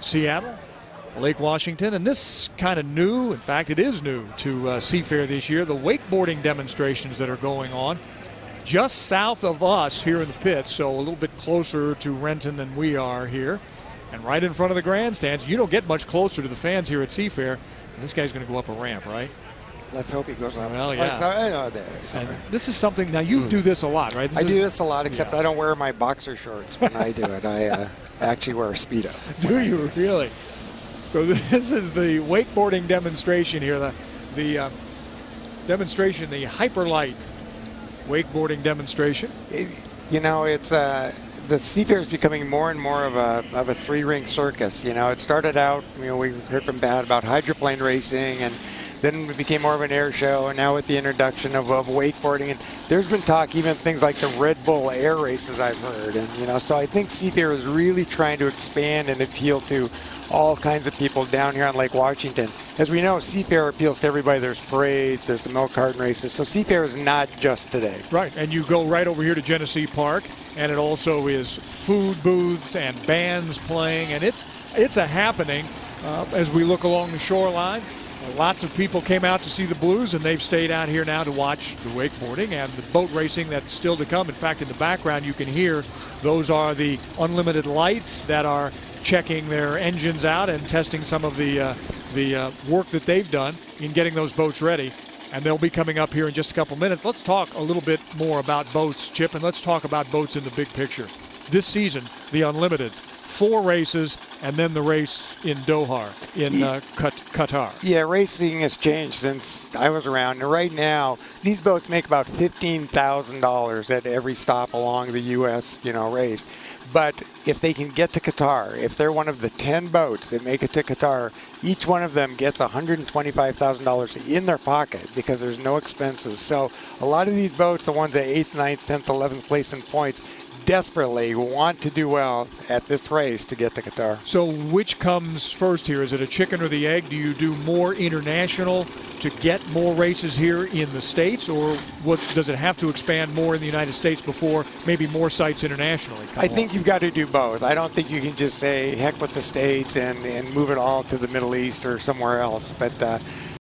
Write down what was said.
Seattle, Lake Washington, and this kind of new, in fact it is new to Seafair this year, the wakeboarding demonstrations that are going on just south of us here in the pits, so a little bit closer to Renton than we are here, and right in front of the grandstands. You don't get much closer to the fans here at Seafair, and this guy's going to go up a ramp, right? Let's hope he goes up. Well, yeah. I know there. And this is something, now you do this a lot, right? I do this a lot, except I don't wear my boxer shorts when I do it. I actually wear a Speedo. Do you really? So this is the wakeboarding demonstration here, the demonstration, the Hyperlite Wakeboarding demonstration. You know, it's the Seafair is becoming more and more of a three-ring circus. You know, it started out, you know, we heard from Pat about hydroplane racing, and then it became more of an air show, and now with the introduction of wakeboarding, and there's been talk, even things like the Red Bull air races I've heard, and you know, so I think Seafair is really trying to expand and appeal to all kinds of people down here on Lake Washington. As we know, Seafair appeals to everybody. There's parades, there's the milk carton races, so Seafair is not just today. Right, and you go right over here to Genesee Park, and it also is food booths and bands playing, and it's a happening as we look along the shoreline. Lots of people came out to see the Blues, and they've stayed out here now to watch the wakeboarding and the boat racing that's still to come. In fact, in the background you can hear those are the Unlimited lights that are checking their engines out and testing some of the work that they've done in getting those boats ready. And they'll be coming up here in just a couple minutes. Let's talk a little bit more about boats, Chip, and let's talk about boats in the big picture. This season, the Unlimiteds. 4 races, and then the race in Doha, in Qatar. Yeah, racing has changed since I was around. And right now, these boats make about $15,000 at every stop along the U.S. race. But if they can get to Qatar, if they're one of the 10 boats that make it to Qatar, each one of them gets $125,000 in their pocket because there's no expenses. So a lot of these boats, the ones at 8th, 9th, 10th, 11th place in points, desperately want to do well at this race to get to Qatar. So which comes first here? Is it a chicken or the egg? Do you do more international to get more races here in the States, or what does it have to expand more in the United States before maybe more sites internationally come I think you've got to do both. I don't think you can just say heck with the States and move it all to the Middle East or somewhere else. But